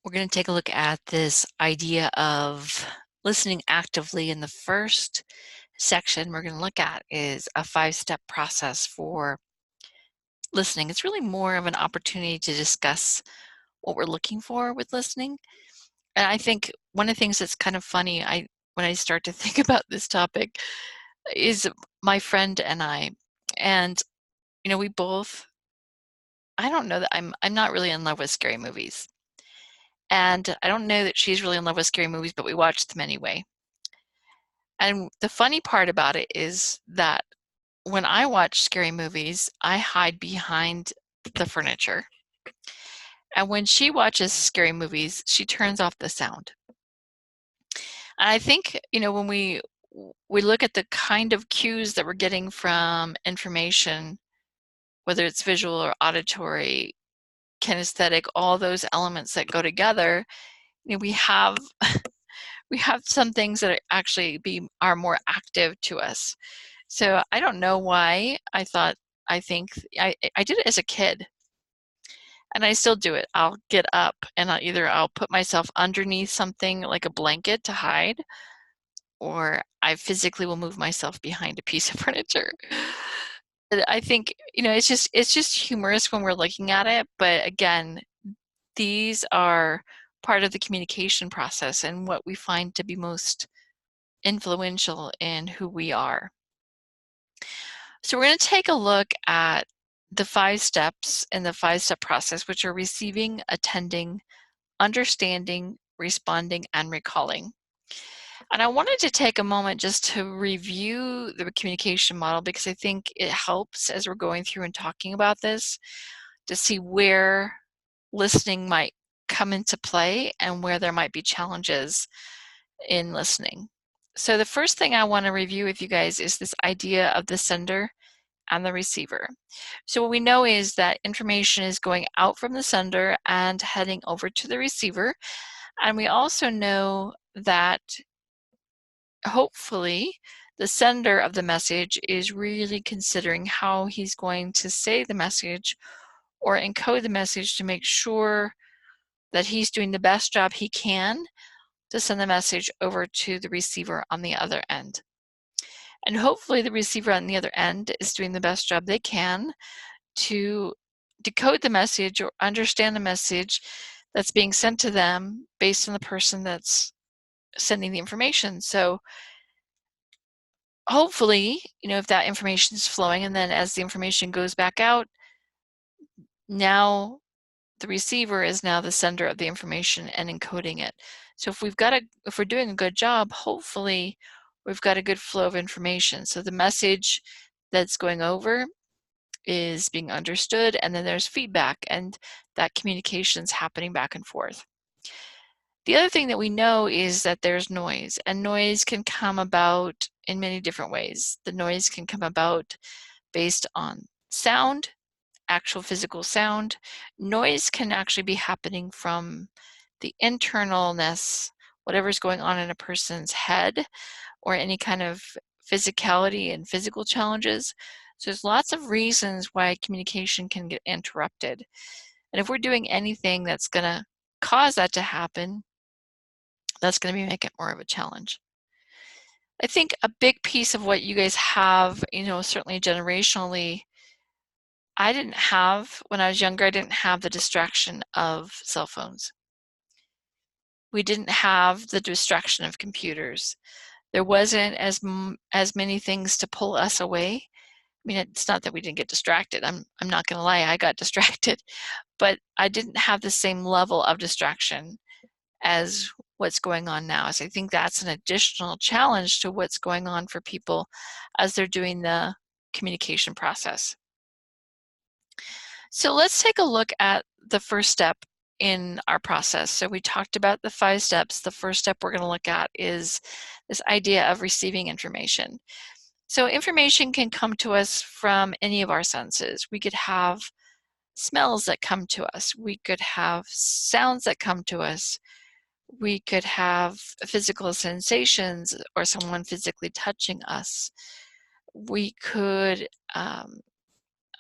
We're going to take a look at this idea of listening actively. In the first section we're going to look at is a 5-step process for listening. It's really more of an opportunity to discuss what we're looking for with listening. And I think one of the things that's kind of funny, when I start to think about this topic, is my friend and I. And we both, I don't know that I'm not really in love with scary movies. And I don't know that she's really in love with scary movies, but we watch them anyway. And the funny part about it is that when I watch scary movies, I hide behind the furniture. And when she watches scary movies, she turns off the sound. And I think, when we look at the kind of cues that we're getting from information, whether it's visual or auditory, kinesthetic, all those elements that go together, we have we have some things that are more active to us. So I don't know why I think I did it as a kid, and I still do it. I'll get up and I'll put myself underneath something like a blanket to hide, or I physically will move myself behind a piece of furniture. I think, it's just humorous when we're looking at it, but again, these are part of the communication process and what we find to be most influential in who we are. So we're going to take a look at the 5 steps in the 5-step process, which are receiving, attending, understanding, responding, and recalling. And I wanted to take a moment just to review the communication model, because I think it helps as we're going through and talking about this to see where listening might come into play and where there might be challenges in listening. So the first thing I want to review with you guys is this idea of the sender and the receiver. So what we know is that information is going out from the sender and heading over to the receiver. And we also know that hopefully the sender of the message is really considering how he's going to say the message or encode the message to make sure that he's doing the best job he can to send the message over to the receiver on the other end. And hopefully the receiver on the other end is doing the best job they can to decode the message or understand the message that's being sent to them based on the person that's sending the information. So hopefully, if that information is flowing, and then as the information goes back out, now the receiver is now the sender of the information and encoding it. So if we're doing a good job, hopefully we've got a good flow of information. So the message that's going over is being understood, and then there's feedback, and that communication's happening back and forth. The other thing that we know is that there's noise, and noise can come about in many different ways. The noise can come about based on sound, actual physical sound. Noise can actually be happening from the internalness, whatever's going on in a person's head, or any kind of physicality and physical challenges. So there's lots of reasons why communication can get interrupted. And if we're doing anything that's going to cause that to happen, that's going to make it more of a challenge. I think a big piece of what you guys have, certainly generationally, when I was younger, I didn't have the distraction of cell phones. We didn't have the distraction of computers. There wasn't as many things to pull us away. I mean, it's not that we didn't get distracted. I'm not going to lie, I got distracted, but I didn't have the same level of distraction as what's going on now. So I think that's an additional challenge to what's going on for people as they're doing the communication process. So let's take a look at the first step in our process. So we talked about the 5 steps. The first step we're going to look at is this idea of receiving information. So information can come to us from any of our senses. We could have smells that come to us. We could have sounds that come to us. We could have physical sensations or someone physically touching us. We could, I'm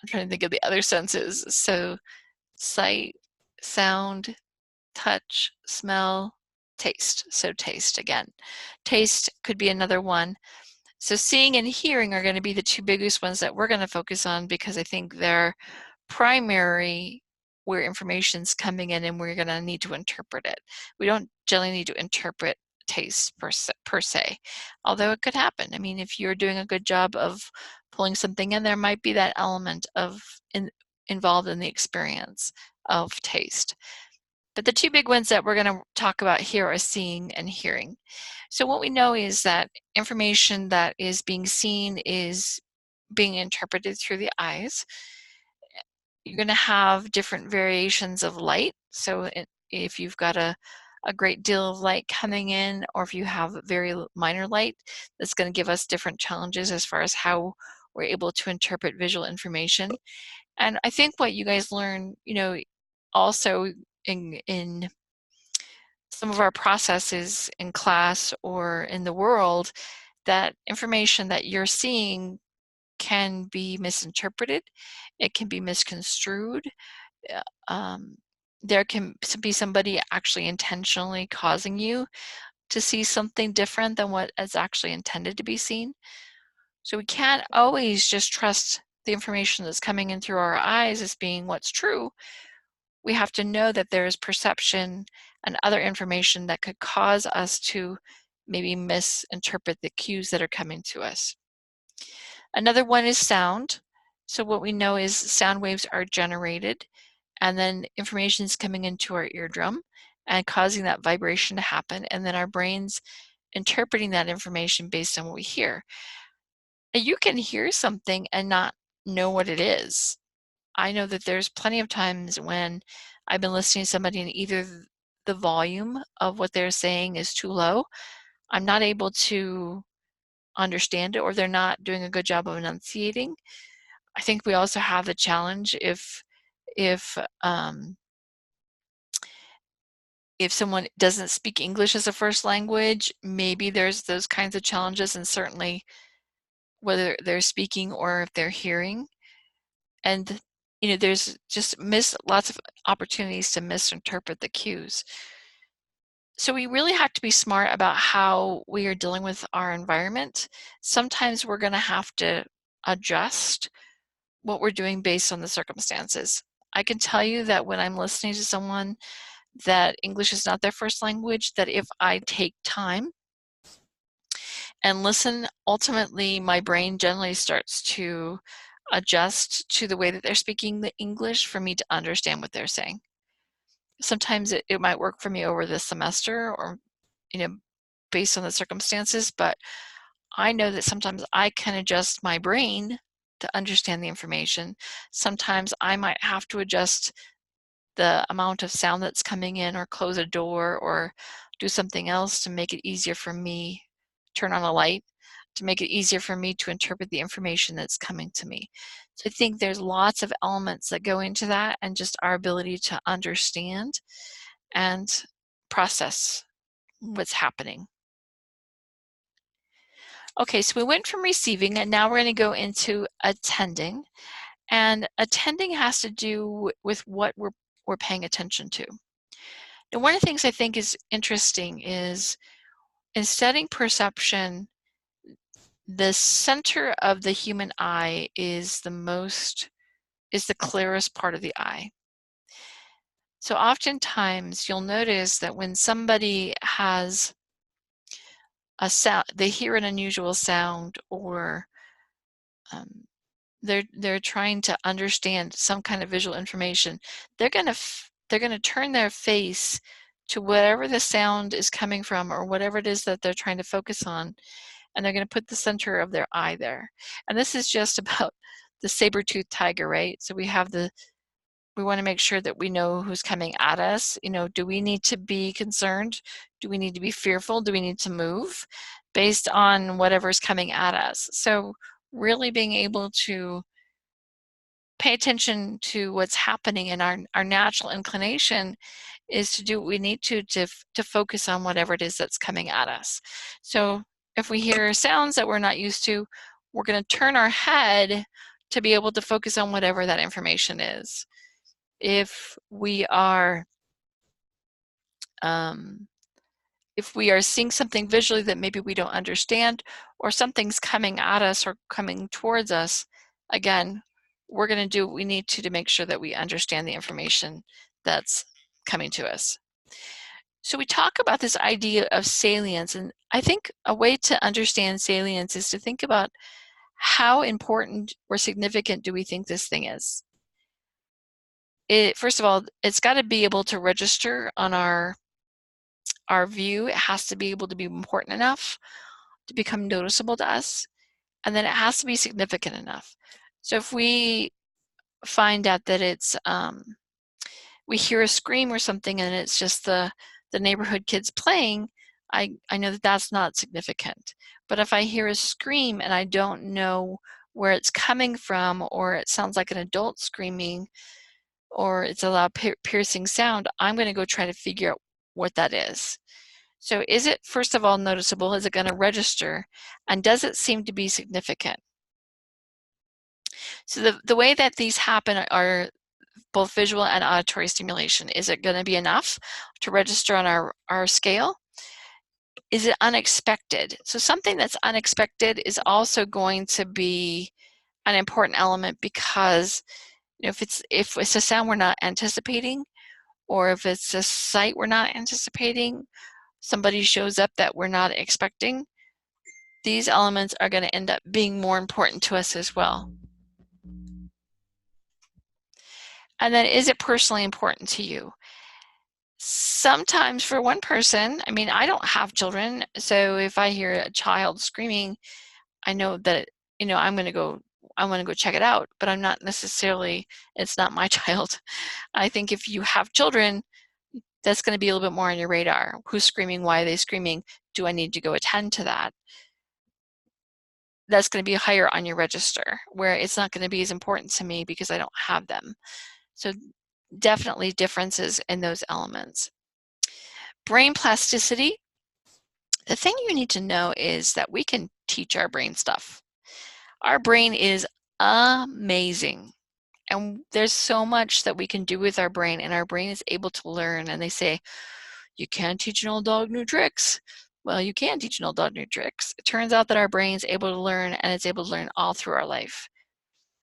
trying to think of the other senses. So sight, sound, touch, smell, taste. So taste again. Taste could be another one. So seeing and hearing are going to be the two biggest ones that we're going to focus on, because I think they're primary where information's coming in and we're going to need to interpret it. We don't generally need to interpret taste per se, although it could happen. I mean, if you're doing a good job of pulling something in, there might be that element of involved in the experience of taste. But the two big ones that we're going to talk about here are seeing and hearing. So what we know is that information that is being seen is being interpreted through the eyes. You're going to have different variations of light. So if you've got a great deal of light coming in, or if you have very minor light, that's going to give us different challenges as far as how we're able to interpret visual information. And I think what you guys learn, you know, also in some of our processes in class or in the world, that information that you're seeing can be misinterpreted, it can be misconstrued. There can be somebody actually intentionally causing you to see something different than what is actually intended to be seen. So we can't always just trust the information that's coming in through our eyes as being what's true. We have to know that there is perception and other information that could cause us to maybe misinterpret the cues that are coming to us. Another one is sound. So what we know is sound waves are generated, and then information is coming into our eardrum and causing that vibration to happen, and then our brain's interpreting that information based on what we hear. And you can hear something and not know what it is. I know that there's plenty of times when I've been listening to somebody and either the volume of what they're saying is too low, I'm not able to understand it, or they're not doing a good job of enunciating. I think we also have the challenge if someone doesn't speak English as a first language, maybe there's those kinds of challenges, and certainly whether they're speaking or if they're hearing. And you know, there's just lots of opportunities to misinterpret the cues. So we really have to be smart about how we are dealing with our environment. Sometimes we're going to have to adjust what we're doing based on the circumstances. I can tell you that when I'm listening to someone that English is not their first language, that if I take time and listen, ultimately my brain generally starts to adjust to the way that they're speaking the English for me to understand what they're saying. Sometimes it might work for me over the semester, or you know, based on the circumstances, but I know that sometimes I can adjust my brain to understand the information. Sometimes I might have to adjust the amount of sound that's coming in, or close a door, or do something else to make it easier for me, turn on a light, to make it easier for me to interpret the information that's coming to me. So I think there's lots of elements that go into that, and just our ability to understand and process what's happening. Okay, so we went from receiving, and now we're going to go into attending. And attending has to do with what we're paying attention to. Now, one of the things I think is interesting is in studying perception, the center of the human eye is the clearest part of the eye. So oftentimes you'll notice that when somebody has a sound, they hear an unusual sound, or they're trying to understand some kind of visual information, they're gonna turn their face to wherever the sound is coming from, or whatever it is that they're trying to focus on, and they're gonna put the center of their eye there. And this is just about the saber-toothed tiger, right? So we want to make sure that we know who's coming at us. You know, do we need to be concerned? Do we need to be fearful? Do we need to move based on whatever's coming at us? So really being able to pay attention to what's happening, and our natural inclination is to do what we need to focus on whatever it is that's coming at us. So if we hear sounds that we're not used to, we're going to turn our head to be able to focus on whatever that information is. If we are if we are seeing something visually that maybe we don't understand, or something's coming at us or coming towards us, again, we're going to do what we need to make sure that we understand the information that's coming to us. So we talk about this idea of salience, and I think a way to understand salience is to think about how important or significant do we think this thing is. First of all, it's got to be able to register on our view. It has to be able to be important enough to become noticeable to us, and then it has to be significant enough. So if we find out that it's we hear a scream or something and it's just the neighborhood kids playing, I know that that's not significant. But if I hear a scream and I don't know where it's coming from, or it sounds like an adult screaming, or it's a loud piercing sound, I'm going to go try to figure out what that is. So is it, first of all, noticeable? Is it going to register? And does it seem to be significant? So the way that these happen are both visual and auditory stimulation. Is it going to be enough to register on our scale? Is it unexpected? So something that's unexpected is also going to be an important element, because if it's a sound we're not anticipating, or if it's a sight we're not anticipating, somebody shows up that we're not expecting, these elements are going to end up being more important to us as well. And then, is it personally important to you? Sometimes for one person, I mean, I don't have children, so if I hear a child screaming, I know that, I'm going to go check it out, but I'm not necessarily, it's not my child. I think if you have children, that's going to be a little bit more on your radar. Who's screaming? Why are they screaming? Do I need to go attend to that? That's going to be higher on your register, where it's not going to be as important to me because I don't have them. So definitely differences in those elements. Brain plasticity. The thing you need to know is that we can teach our brain stuff. Our brain is amazing. And there's so much that we can do with our brain, and our brain is able to learn. And they say, you can't teach an old dog new tricks. Well, you can teach an old dog new tricks. It turns out that our brain is able to learn, and it's able to learn all through our life.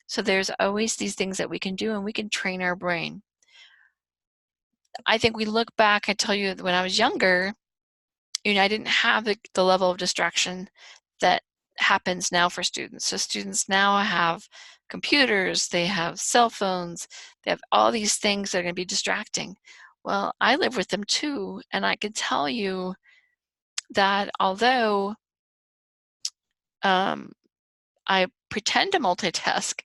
So there's always these things that we can do, and we can train our brain. I think we look back, I tell you, when I was younger, I didn't have the level of distraction that happens now for students. So students now have computers, they have cell phones, they have all these things that are going to be distracting. Well, I live with them too, and I can tell you that although I pretend to multitask,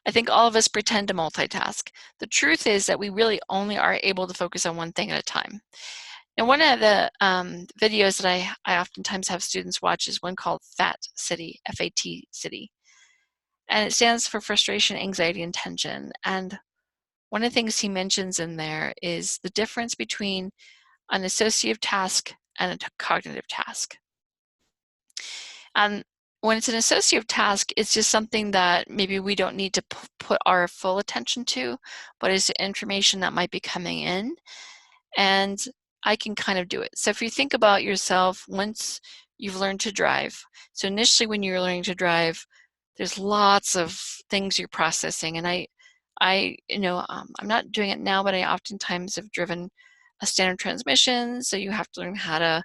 I think all of us pretend to multitask. The truth is that we really only are able to focus on one thing at a time. And one of the videos that I oftentimes have students watch is one called FAT City, F-A-T City. And it stands for frustration, anxiety, and tension. And one of the things he mentions in there is the difference between an associative task and a cognitive task. And when it's an associative task, it's just something that maybe we don't need to put our full attention to, but it's information that might be coming in, and I can kind of do it. So if you think about yourself, once you've learned to drive, so initially when you're learning to drive, there's lots of things you're processing, and I'm not doing it now, but I oftentimes have driven a standard transmission, so you have to learn how to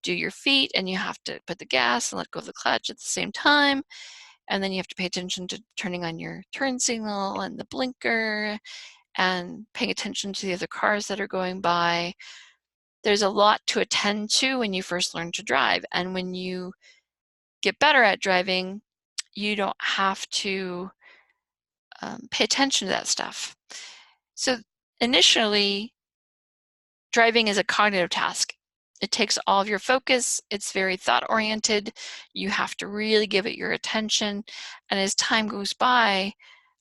do your feet, and you have to put the gas and let go of the clutch at the same time. And then you have to pay attention to turning on your turn signal and the blinker and paying attention to the other cars that are going by. There's a lot to attend to when you first learn to drive. And when you get better at driving, you don't have to pay attention to that stuff. So initially, driving is a cognitive task. It takes all of your focus. It's very thought-oriented. You have to really give it your attention. And as time goes by,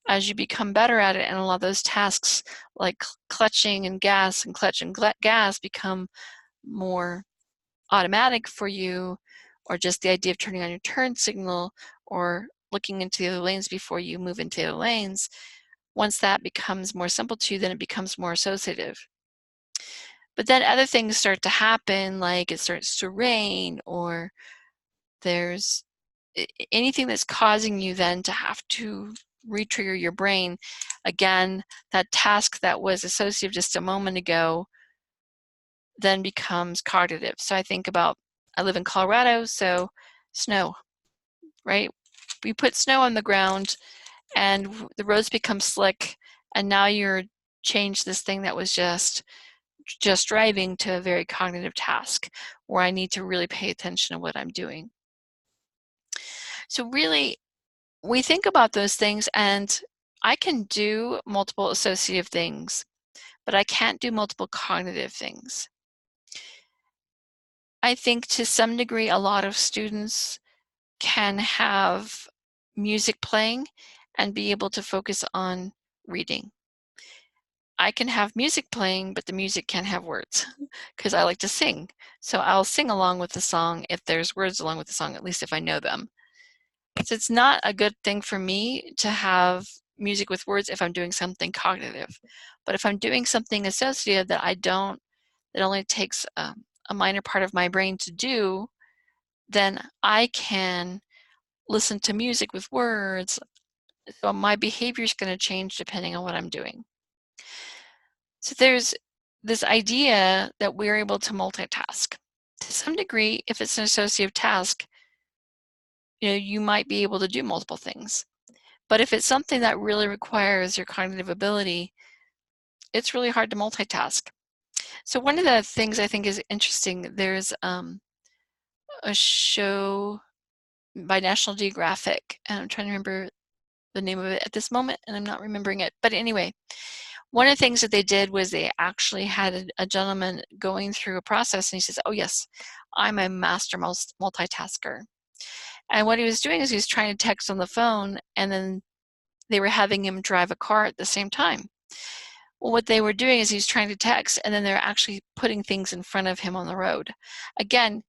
as you become better at it, and a lot of those tasks like clutching and gas and clutch and gas become more automatic for you, or just the idea of turning on your turn signal or looking into the other lanes before you move into the other lanes, once that becomes more simple to you, then it becomes more associative. But then other things start to happen, like it starts to rain, or there's anything that's causing you then to have to re-trigger your brain. Again, that task that was associative just a moment ago then becomes cognitive. So I think about, I live in Colorado, so snow, right? We put snow on the ground and the roads become slick, and now you're changed this thing that was just driving to a very cognitive task where I need to really pay attention to what I'm doing. So really, we think about those things, and I can do multiple associative things, but I can't do multiple cognitive things. I think to some degree, a lot of students can have music playing and be able to focus on reading. I can have music playing, but the music can't have words because I like to sing. So I'll sing along with the song if there's words along with the song, at least if I know them. So it's not a good thing for me to have music with words if I'm doing something cognitive. But if I'm doing something associative that that only takes a minor part of my brain to do, then I can listen to music with words. So my behavior is going to change depending on what I'm doing. So there's this idea that we're able to multitask. To some degree, if it's an associative task, you might be able to do multiple things. But if it's something that really requires your cognitive ability, it's really hard to multitask. So one of the things I think is interesting, there's a show by National Geographic, and I'm trying to remember the name of it at this moment, and I'm not remembering it. But anyway, one of the things that they did was they actually had a gentleman going through a process, and he says, oh yes, I'm a master multitasker. And what he was doing is he was trying to text on the phone, and then they were having him drive a car at the same time. Well, what they were doing is he's trying to text, and then they're actually putting things in front of him on the road. Again,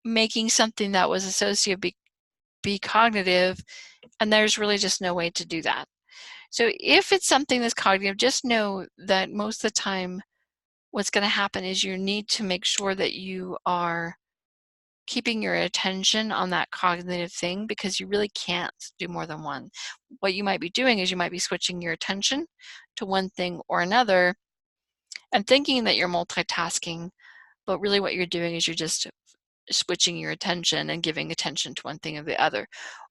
making something that was associative be cognitive, and there's really just no way to do that. So if it's something that's cognitive, just know that most of the time what's going to happen is you need to make sure that you are keeping your attention on that cognitive thing, because you really can't do more than one. What you might be doing is you might be switching your attention to one thing or another and thinking that you're multitasking, but really what you're doing is you're just switching your attention and giving attention to one thing or the other,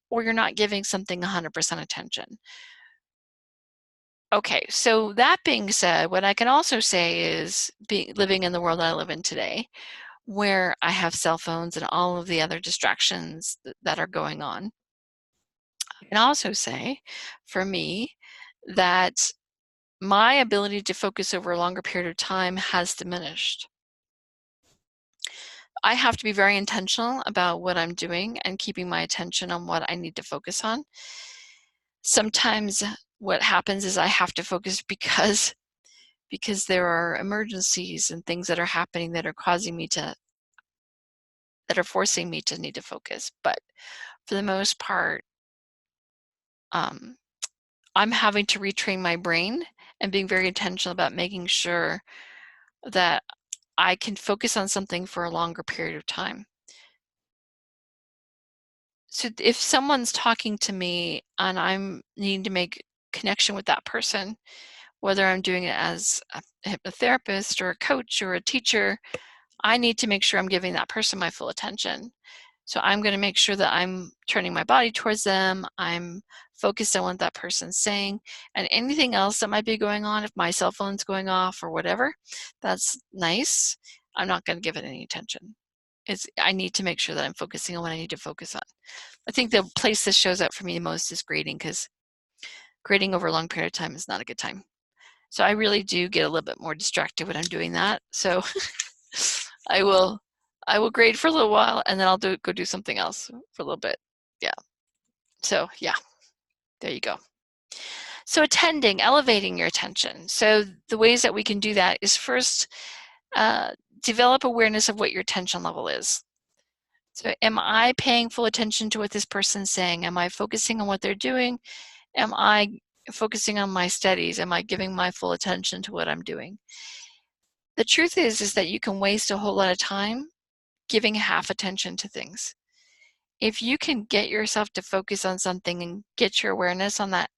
or you're not giving something 100% attention. Okay, so that being said, what I can also say is living in the world I live in today, where I have cell phones and all of the other distractions that are going on. I can also say, for me, that my ability to focus over a longer period of time has diminished. I have to be very intentional about what I'm doing and keeping my attention on what I need to focus on. Sometimes what happens is I have to focus because there are emergencies and things that are happening that are causing me to, that are forcing me to need to focus. But for the most part, I'm having to retrain my brain and being very intentional about making sure that I can focus on something for a longer period of time. So if someone's talking to me and I'm needing to make connection with that person, whether I'm doing it as a hypnotherapist or a coach or a teacher, I need to make sure I'm giving that person my full attention. So I'm going to make sure that I'm turning my body towards them, I'm focused on what that person's saying, and anything else that might be going on, if my cell phone's going off or whatever, that's nice. I'm not going to give it any attention. I need to make sure that I'm focusing on what I need to focus on. I think the place this shows up for me the most is grading, because grading over a long period of time is not a good time. So I really do get a little bit more distracted when I'm doing that. So I will grade for a little while, and then I'll go do something else for a little bit. Yeah. So yeah, there you go. So attending, elevating your attention. So the ways that we can do that is first, develop awareness of what your attention level is. So am I paying full attention to what this person's saying? Am I focusing on what they're doing? Am I focusing on my studies? Am I giving my full attention to what I'm doing? The truth is that you can waste a whole lot of time giving half attention to things. If you can get yourself to focus on something and get your awareness on that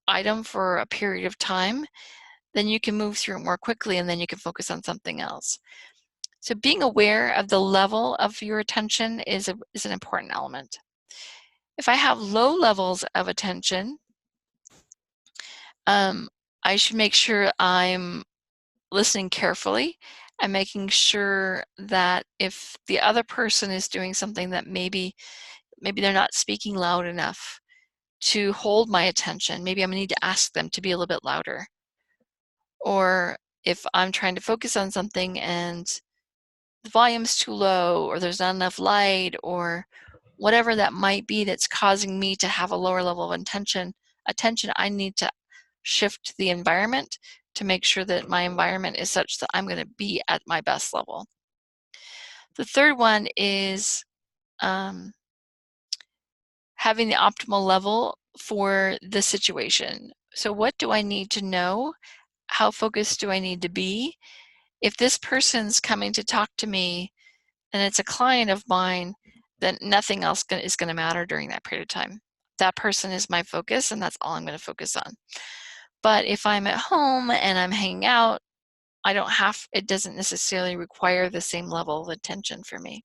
item for a period of time, then you can move through it more quickly and then you can focus on something else. So being aware of the level of your attention is an important element. If I have low levels of attention, I should make sure I'm listening carefully and making sure that if the other person is doing something that maybe they're not speaking loud enough to hold my attention, maybe I'm gonna need to ask them to be a little bit louder. Or if I'm trying to focus on something and the volume's too low or there's not enough light or whatever that might be that's causing me to have a lower level of attention, I need to shift the environment to make sure that my environment is such that I'm going to be at my best level. The third one is having the optimal level for the situation. So what do I need to know? How focused do I need to be? If this person's coming to talk to me and it's a client of mine, then nothing else is going to matter during that period of time. That person is my focus and that's all I'm going to focus on. But if I'm at home and I'm hanging out, it doesn't necessarily require the same level of attention for me.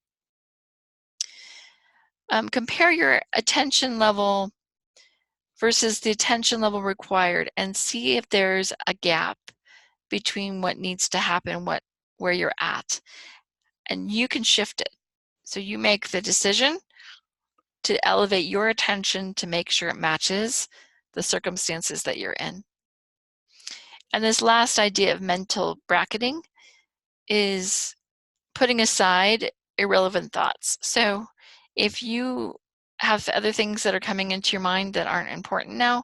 Compare your attention level versus the attention level required and see if there's a gap between what needs to happen, where you're at, and you can shift it. So you make the decision to elevate your attention to make sure it matches the circumstances that you're in. And this last idea of mental bracketing is putting aside irrelevant thoughts. So if you have other things that are coming into your mind that aren't important now,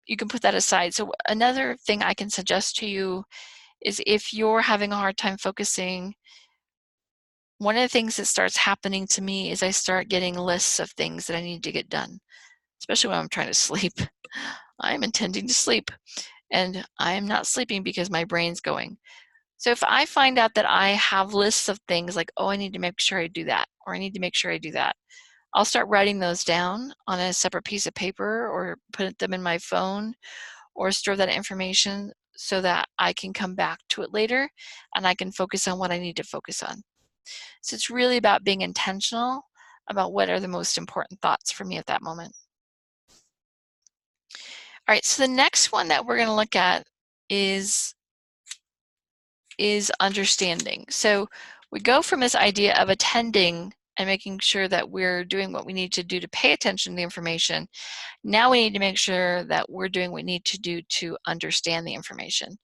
you can put that aside. So another thing I can suggest to you is if you're having a hard time focusing, one of the things that starts happening to me is I start getting lists of things that I need to get done, especially when I'm trying to sleep. I'm intending to sleep and I'm not sleeping because my brain's going. So if I find out that I have lists of things like, oh, I need to make sure I do that, or I need to make sure I do that, I'll start writing those down on a separate piece of paper or put them in my phone or store that information so that I can come back to it later and I can focus on what I need to focus on. So it's really about being intentional about what are the most important thoughts for me at that moment. All right, so the next one that we're going to look at is understanding. So we go from this idea of attending and making sure that we're doing what we need to do to pay attention to the information. Now we need to make sure that we're doing what we need to do to understand the information.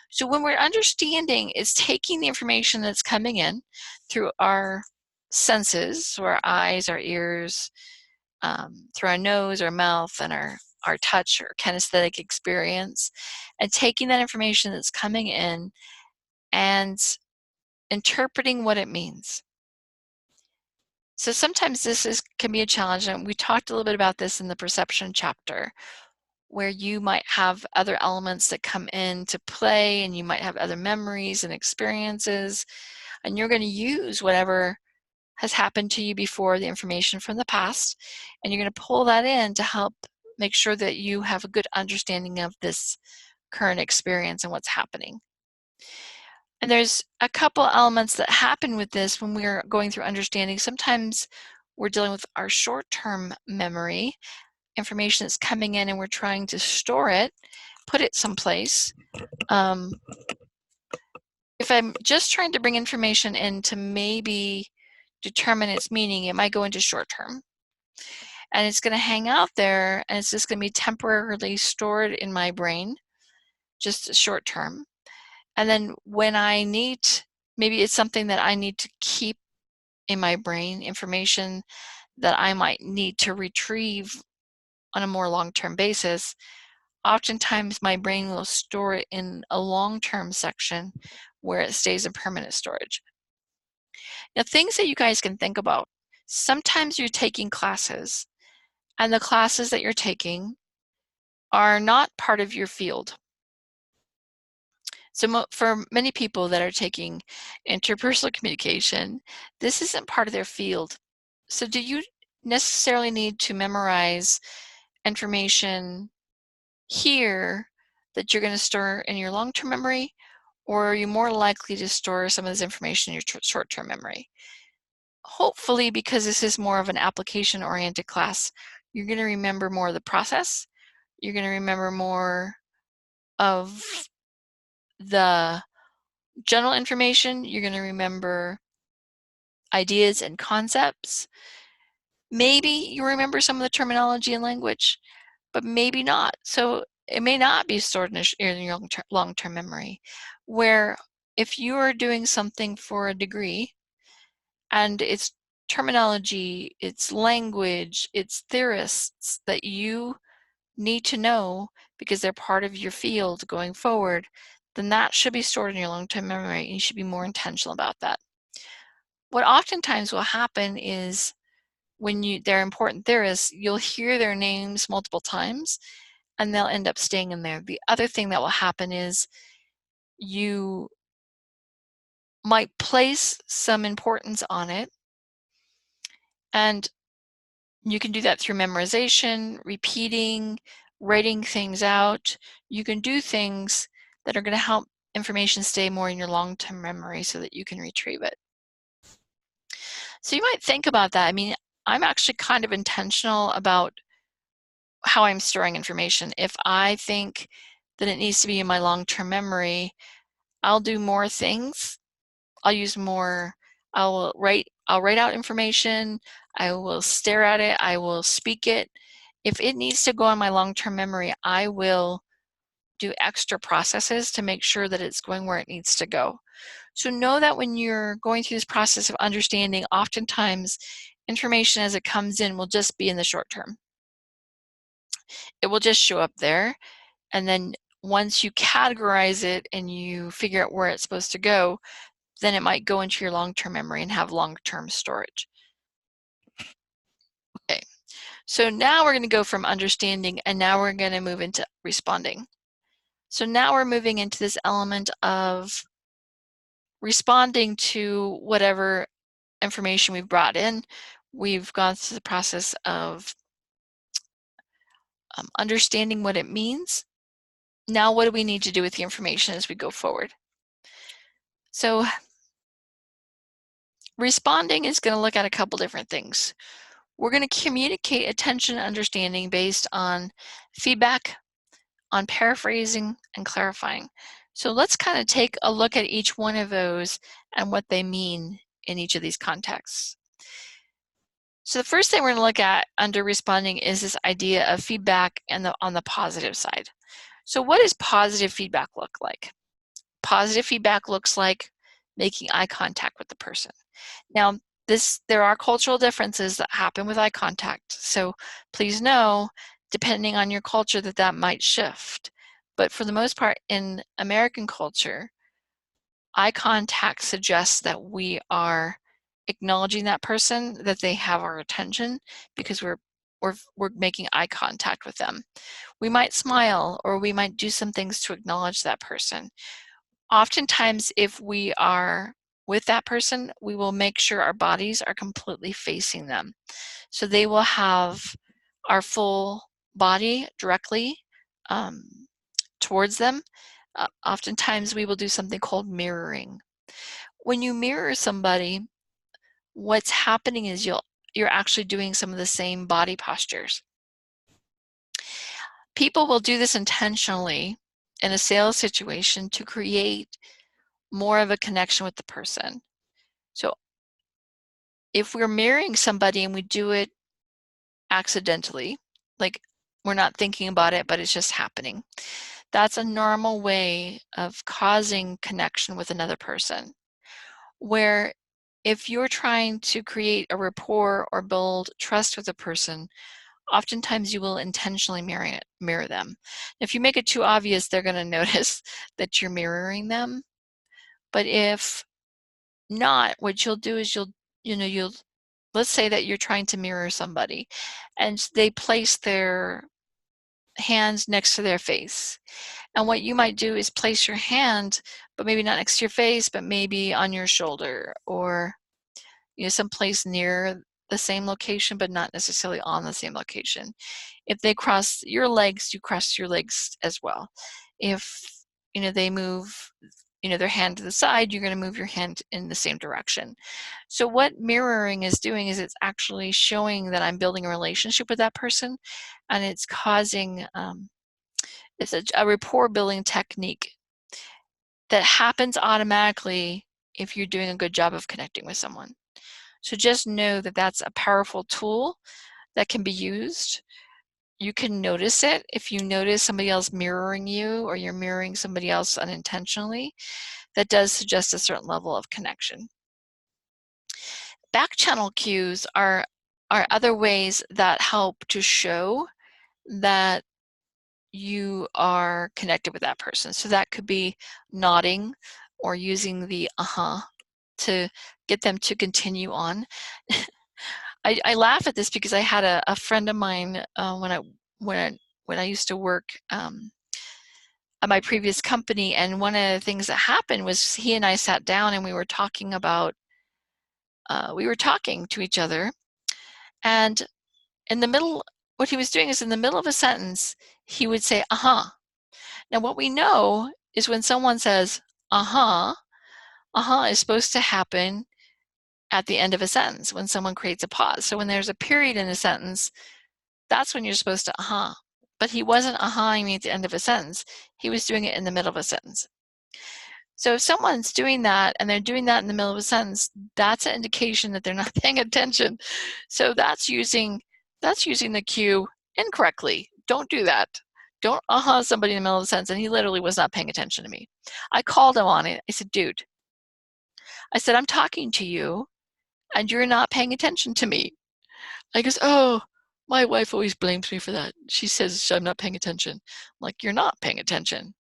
So when we're understanding, it's taking the information that's coming in through our senses, so our eyes, our ears, through our nose, our mouth, and our touch or kinesthetic experience, and taking that information that's coming in and interpreting what it means. So sometimes this can be a challenge, and we talked a little bit about this in the perception chapter, where you might have other elements that come into play and you might have other memories and experiences, and you're going to use whatever has happened to you before, the information from the past, and you're going to pull that in to help make sure that you have a good understanding of this current experience and what's happening. And there's a couple elements that happen with this when we're going through understanding. Sometimes we're dealing with our short-term memory, information that's coming in and we're trying to store it, put it someplace. If I'm just trying to bring information in to maybe determine its meaning, it might go into short-term. And it's going to hang out there and it's just going to be temporarily stored in my brain, just short-term. And then when I need, maybe it's something that I need to keep in my brain, information that I might need to retrieve on a more long-term basis, oftentimes my brain will store it in a long-term section where it stays in permanent storage. Now, things that you guys can think about. Sometimes you're taking classes, and the classes that you're taking are not part of your field. So for many people that are taking interpersonal communication, this isn't part of their field. So do you necessarily need to memorize information here that you're going to store in your long-term memory, or are you more likely to store some of this information in your short-term memory? Hopefully, because this is more of an application-oriented class, you're going to remember more of the process. You're going to remember more of the general information. You're going to remember ideas and concepts. Maybe you remember some of the terminology and language, but maybe not. So it may not be stored in your long-term memory, where if you are doing something for a degree and it's terminology, it's language, it's theorists that you need to know because they're part of your field going forward, then that should be stored in your long-term memory, and you should be more intentional about that. What oftentimes will happen is when they're important theorists, you'll hear their names multiple times and they'll end up staying in there. The other thing that will happen is you might place some importance on it, and you can do that through memorization, repeating, writing things out. You can do things that are going to help information stay more in your long-term memory so that you can retrieve it. So you might think about that. I mean, I'm actually kind of intentional about how I'm storing information. If I think that it needs to be in my long-term memory, I'll do more things. I'll use more, I'll write out information, I will stare at it, I will speak it. If it needs to go in my long-term memory, I will do extra processes to make sure that it's going where it needs to go. So know that when you're going through this process of understanding, oftentimes information as it comes in will just be in the short term. It will just show up there, and then once you categorize it and you figure out where it's supposed to go, then it might go into your long-term memory and have long-term storage. Okay, so now we're going to go from understanding, and now we're going to move into responding. So now we're moving into this element of responding to whatever information we've brought in. We've gone through the process of understanding what it means. Now what do we need to do with the information as we go forward? So responding is going to look at a couple different things. We're going to communicate attention and understanding based on feedback, on paraphrasing, and clarifying. So let's kind of take a look at each one of those and what they mean in each of these contexts. So the first thing we're going to look at under responding is this idea of feedback and on the positive side. So what does positive feedback look like? Positive feedback looks like making eye contact with the person. Now, there are cultural differences that happen with eye contact. So please know, depending on your culture, that might shift. But for the most part, in American culture, eye contact suggests that we are acknowledging that person, that they have our attention, because we're making eye contact with them. We might smile, or we might do some things to acknowledge that person. Oftentimes, if we are with that person, we will make sure our bodies are completely facing them. So they will have our full body directly towards them. Oftentimes, we will do something called mirroring. When you mirror somebody, what's happening is you're actually doing some of the same body postures. People will do this intentionally in a sales situation to create more of a connection with the person. So if we're mirroring somebody and we do it accidentally, like we're not thinking about it, but it's just happening, that's a normal way of causing connection with another person. Where if you're trying to create a rapport or build trust with a person, oftentimes you will intentionally mirror them. If you make it too obvious, they're going to notice that you're mirroring them. But if not, what you'll do is let's say that you're trying to mirror somebody and they place their hand next to their face. And what you might do is place your hand, but maybe not next to your face, but maybe on your shoulder, or someplace near the same location, but not necessarily on the same location. If they cross your legs, you cross your legs as well. If they move their hand to the side, you're going to move your hand in the same direction. So what mirroring is doing is it's actually showing that I'm building a relationship with that person, and it's causing it's a rapport building technique that happens automatically if you're doing a good job of connecting with someone. So just know that that's a powerful tool that can be used. You can notice it. If you notice somebody else mirroring you, or you're mirroring somebody else unintentionally, that does suggest a certain level of connection. Back channel cues are other ways that help to show that you are connected with that person. So that could be nodding or using the to get them to continue on. I laugh at this because I had a friend of mine when I used to work at my previous company, and one of the things that happened was he and I sat down and we were talking to each other, and in the middle, what he was doing is in the middle of a sentence, he would say, Now what we know is when someone says, is supposed to happen at the end of a sentence, when someone creates a pause. So when there's a period in a sentence, that's when you're supposed to But he wasn't ahhing at the end of a sentence. He was doing it in the middle of a sentence. So if someone's doing that and they're doing that in the middle of a sentence, that's an indication that they're not paying attention. So that's using the cue incorrectly. Don't do that. Don't somebody in the middle of a sentence. And he literally was not paying attention to me. I called him on it. I said, dude, I'm talking to you and you're not paying attention to me. I goes, oh, my wife always blames me for that. She says I'm not paying attention. I'm like, you're not paying attention.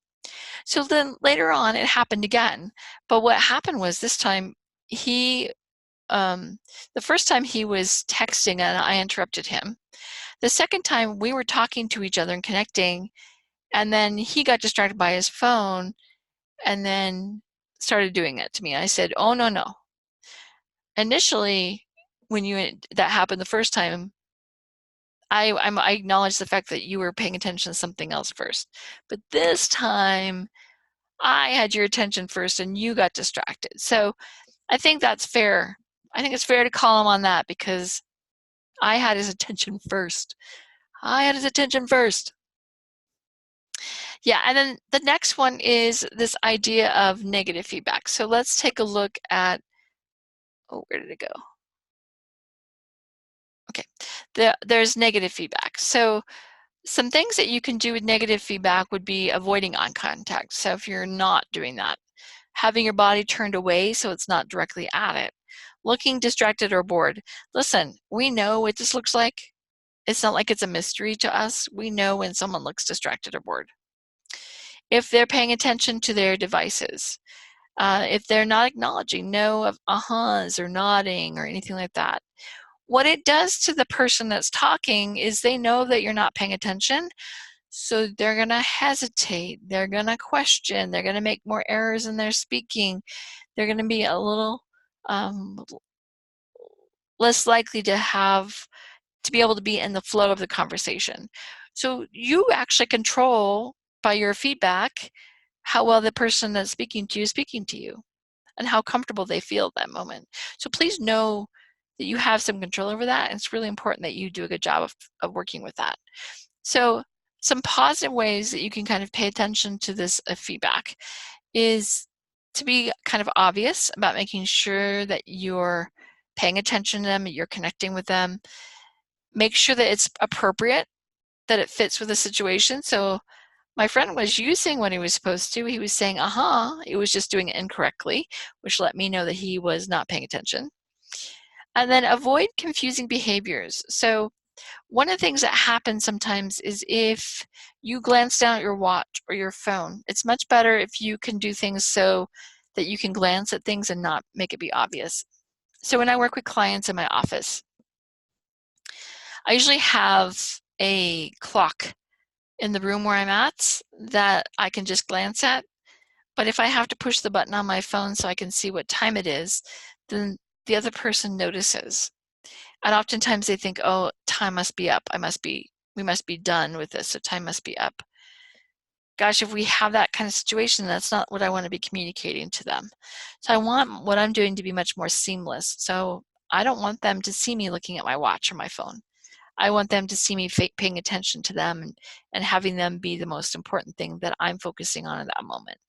So then later on, it happened again. But what happened was this time the first time he was texting and I interrupted him. The second time we were talking to each other and connecting, and then he got distracted by his phone and then started doing it to me. I said, oh, no. Initially, when that happened the first time, I acknowledged the fact that you were paying attention to something else first. But this time, I had your attention first and you got distracted. So I think that's fair. I think it's fair to call him on that because I had his attention first. Yeah, and then the next one is this idea of negative feedback. So let's take a look at, where did it go? Okay, there's negative feedback. So some things that you can do with negative feedback would be avoiding eye contact. So if you're not doing that, having your body turned away so it's not directly at it, looking distracted or bored. Listen, we know what this looks like. It's not like it's a mystery to us. We know when someone looks distracted or bored. If they're paying attention to their devices, if they're not acknowledging no of ahas or nodding or anything like that, what it does to the person that's talking is they know that you're not paying attention. So they're going to hesitate, they're going to question, they're going to make more errors in their speaking, they're going to be a little less likely to be able to be in the flow of the conversation. So you actually control, by your feedback, how well the person that's speaking to you is speaking to you and how comfortable they feel at that moment. So please know that you have some control over that, and it's really important that you do a good job of working with that. So some positive ways that you can kind of pay attention to this feedback is to be kind of obvious about making sure that you're paying attention to them, you're connecting with them. Make sure that it's appropriate, that it fits with the situation. So my friend was using what he was supposed to. He was saying, he was just doing it incorrectly, which let me know that he was not paying attention. And then avoid confusing behaviors. So one of the things that happens sometimes is if you glance down at your watch or your phone, it's much better if you can do things so that you can glance at things and not make it be obvious. So when I work with clients in my office, I usually have a clock in the room where I'm at that I can just glance at. But if I have to push the button on my phone so I can see what time it is, then the other person notices. And oftentimes they think, oh, time must be up. We must be done with this, so time must be up. Gosh, if we have that kind of situation, that's not what I want to be communicating to them. So I want what I'm doing to be much more seamless. So I don't want them to see me looking at my watch or my phone. I want them to see me paying attention to them and having them be the most important thing that I'm focusing on at that moment.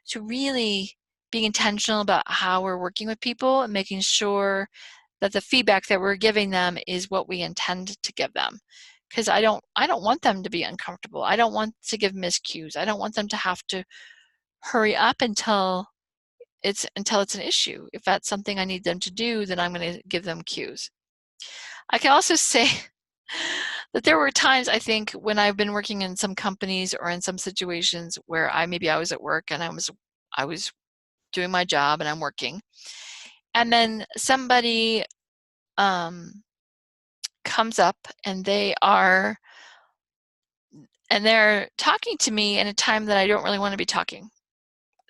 So really being intentional about how we're working with people and making sure that the feedback that we're giving them is what we intend to give them. Because I don't want them to be uncomfortable. I don't want to give miscues. I don't want them to have to hurry up until it's an issue. If that's something I need them to do, then I'm going to give them cues. I can also say that there were times, I think, when I've been working in some companies or in some situations where maybe I was at work and I was doing my job and I'm working, and then somebody comes up and they're talking to me in a time that I don't really want to be talking.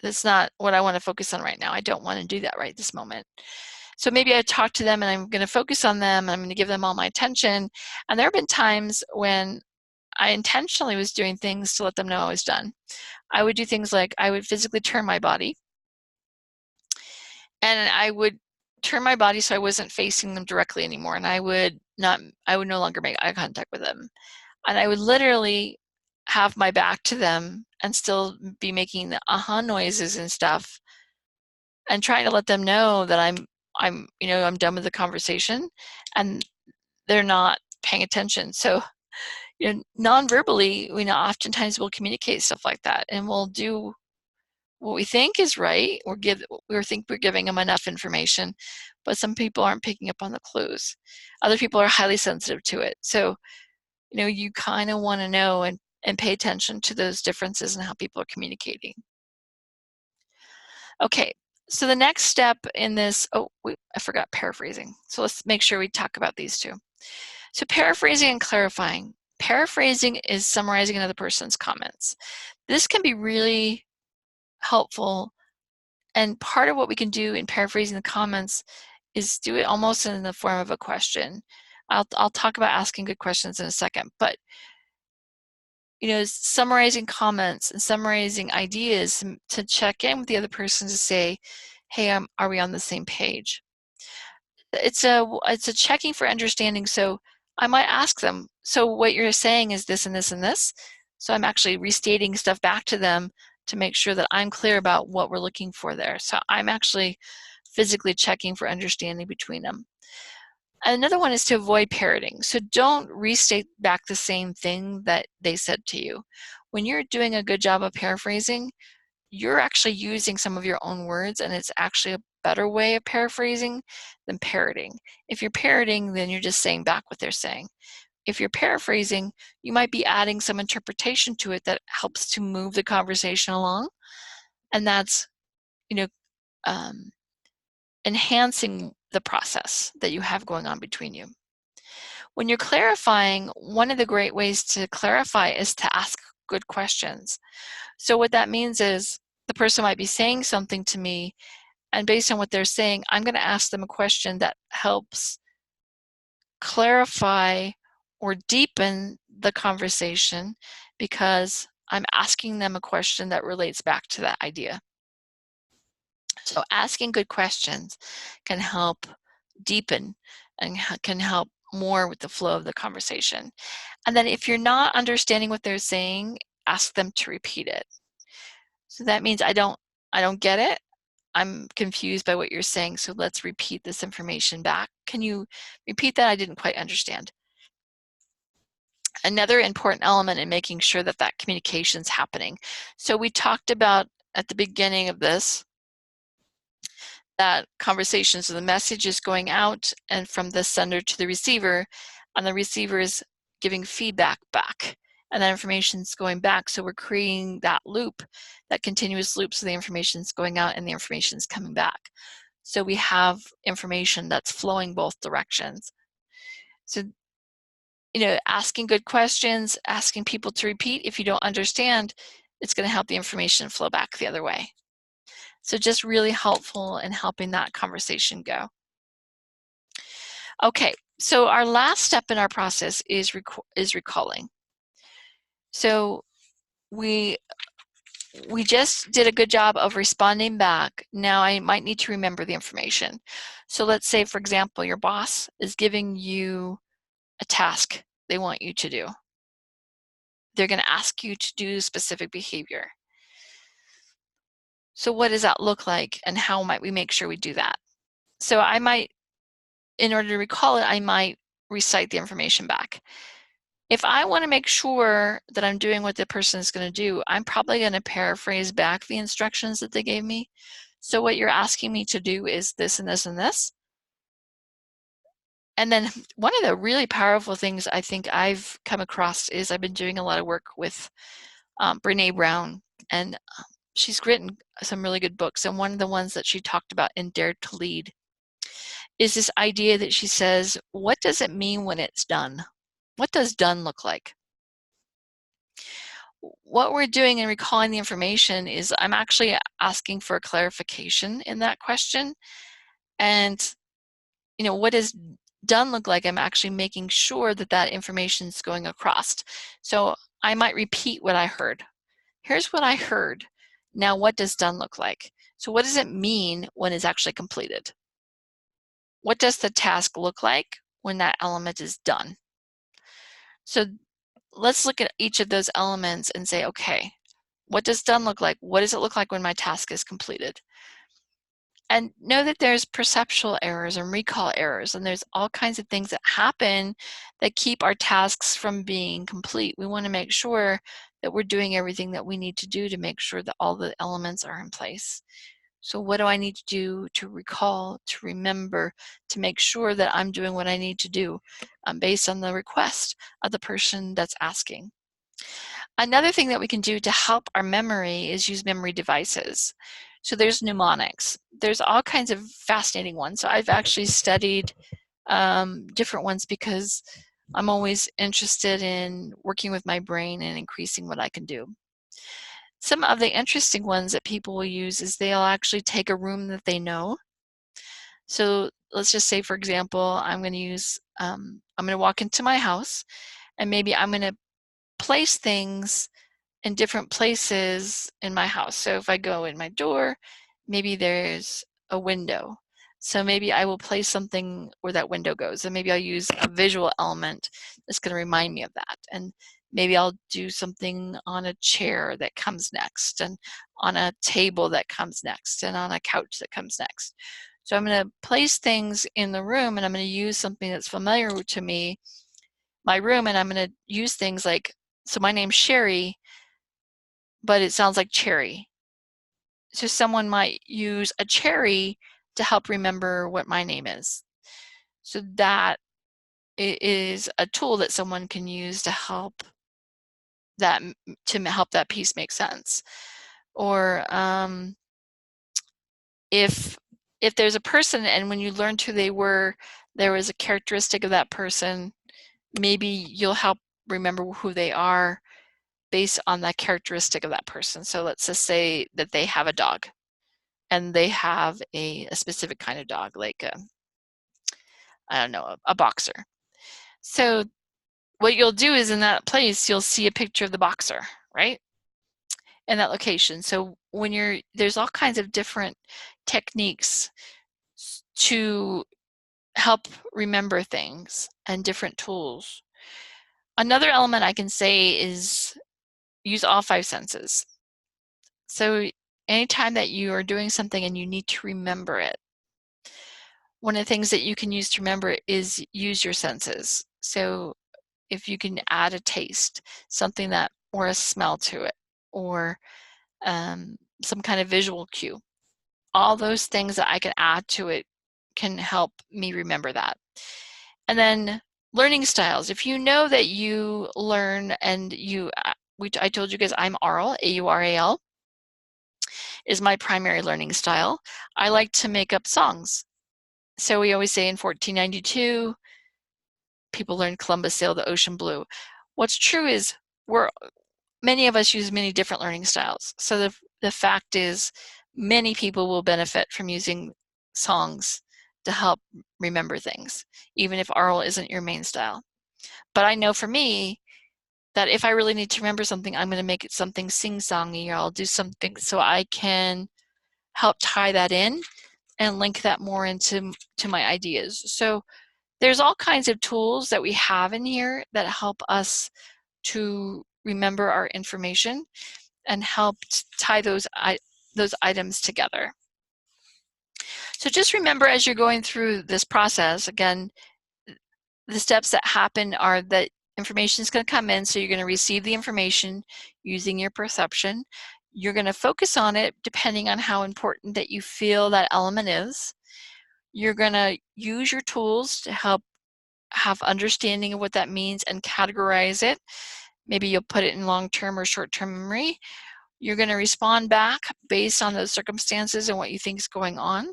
That's not what I want to focus on right now. I don't want to do that right this moment. So maybe I talk to them and I'm going to focus on them. I'm going to give them all my attention. And there have been times when I intentionally was doing things to let them know I was done. I would do things like I would physically turn my body, and I would turn my body so I wasn't facing them directly anymore, and I would no longer make eye contact with them. And I would literally have my back to them and still be making the noises and stuff and trying to let them know that I'm done with the conversation and they're not paying attention. So, non-verbally, oftentimes we'll communicate stuff like that and we'll do what we think is right. We think we're giving them enough information, but some people aren't picking up on the clues. Other people are highly sensitive to it. So, you kind of want to know and pay attention to those differences in how people are communicating. Okay, so the next step in this, I forgot paraphrasing. So let's make sure we talk about these two. So paraphrasing and clarifying. Paraphrasing is summarizing another person's comments. This can be really helpful, and part of what we can do in paraphrasing the comments is do it almost in the form of a question. I'll talk about asking good questions in a second, but summarizing comments and summarizing ideas to check in with the other person to say, hey, are we on the same page? It's a checking for understanding. So I might ask them, so what you're saying is this and this and this. So I'm actually restating stuff back to them to make sure that I'm clear about what we're looking for there. So I'm actually physically checking for understanding between them. Another one is to avoid parroting. So don't restate back the same thing that they said to you. When you're doing a good job of paraphrasing, you're actually using some of your own words, and it's actually a better way of paraphrasing than parroting. If you're parroting, then you're just saying back what they're saying. If you're paraphrasing, you might be adding some interpretation to it that helps to move the conversation along, and that's enhancing the process that you have going on between you. When you're clarifying, one of the great ways to clarify is to ask good questions. So what that means is the person might be saying something to me, and based on what they're saying, I'm going to ask them a question that helps clarify or deepen the conversation because I'm asking them a question that relates back to that idea. So asking good questions can help deepen and can help more with the flow of the conversation. And then if you're not understanding what they're saying, ask them to repeat it. So that means I don't get it. I'm confused by what you're saying, so let's repeat this information back. Can you repeat that? I didn't quite understand. Another important element in making sure that that communication is happening. So we talked about at the beginning of this that conversation, so the message is going out and from the sender to the receiver, and the receiver is giving feedback back, and that information is going back. So we're creating that loop, that continuous loop, so the information is going out and the information is coming back. So we have information that's flowing both directions. So asking good questions, asking people to repeat. If you don't understand, it's going to help the information flow back the other way. So just really helpful in helping that conversation go. Okay, so our last step in our process is recalling. So we just did a good job of responding back. Now I might need to remember the information. So let's say, for example, your boss is giving you a task they want you to do. They're going to ask you to do specific behavior. So what does that look like, and how might we make sure we do that? So I might, in order to recall it, I might recite the information back. If I want to make sure that I'm doing what the person is going to do, I'm probably going to paraphrase back the instructions that they gave me. So what you're asking me to do is this and this and this. And then one of the really powerful things I think I've come across is I've been doing a lot of work with Brene Brown, and she's written some really good books. And one of the ones that she talked about in Dare to Lead is this idea that she says, what does it mean when it's done? What does done look like? What we're doing in recalling the information is I'm actually asking for a clarification in that question. And, what does done look like? I'm actually making sure that that information is going across. So I might repeat what I heard. Here's what I heard. Now, what does done look like? So what does it mean when it's actually completed? What does the task look like when that element is done? So let's look at each of those elements and say, okay, what does done look like? What does it look like when my task is completed? And know that there's perceptual errors and recall errors, and there's all kinds of things that happen that keep our tasks from being complete. We want to make sure that we're doing everything that we need to do to make sure that all the elements are in place. So what do I need to do to recall, to remember, to make sure that I'm doing what I need to do based on the request of the person that's asking? Another thing that we can do to help our memory is use memory devices. So there's mnemonics. There's all kinds of fascinating ones. So I've actually studied different ones because I'm always interested in working with my brain and increasing what I can do. Some of the interesting ones that people will use is they'll actually take a room that they know. So let's just say, for example, I'm going to walk into my house, and maybe I'm going to place things in different places in my house. So if I go in my door, maybe there's a window. So maybe I will place something where that window goes, and maybe I'll use a visual element that's going to remind me of that. And maybe I'll do something on a chair that comes next, and on a table that comes next, and on a couch that comes next. So I'm going to place things in the room, and I'm going to use something that's familiar to me, my room, and I'm going to use things like, so my name's Shari, but it sounds like cherry. So someone might use a cherry to help remember what my name is. So that is a tool that someone can use to help that piece make sense. Or if there's a person, and when you learned who they were, there was a characteristic of that person, maybe you'll help remember who they are based on that characteristic of that person. So let's just say that they have a dog, and they have a specific kind of dog, like I don't know, a boxer. So what you'll do is, in that place, you'll see a picture of the boxer, right? In that location. So when there's all kinds of different techniques to help remember things, and different tools. Another element I can say is use all 5 senses. So anytime that you are doing something and you need to remember it, one of the things that you can use to remember is use your senses. So if you can add a taste, something that, or a smell to it, or some kind of visual cue, all those things that I can add to it can help me remember that. And then learning styles. If you know that you learn, and I told you guys I'm aural, A-U-R-A-L, is my primary learning style. I like to make up songs. So we always say in 1492, people learn Columbus sailed the ocean blue. What's true is many of us use many different learning styles. So the fact is, many people will benefit from using songs to help remember things, even if oral isn't your main style. But I know for me that if I really need to remember something, I'm going to make it something sing-songy, or I'll do something so I can help tie that in and link that more into my ideas. So there's all kinds of tools that we have in here that help us to remember our information and help tie those items together. So just remember, as you're going through this process, again, the steps that happen are that information is going to come in, so you're going to receive the information using your perception. You're going to focus on it depending on how important that you feel that element is. You're going to use your tools to help have understanding of what that means and categorize it. Maybe you'll put it in long-term or short-term memory. You're going to respond back based on those circumstances and what you think is going on.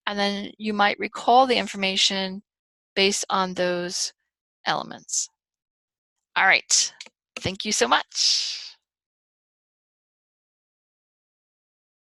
And then you might recall the information based on those elements. All right. Thank you so much.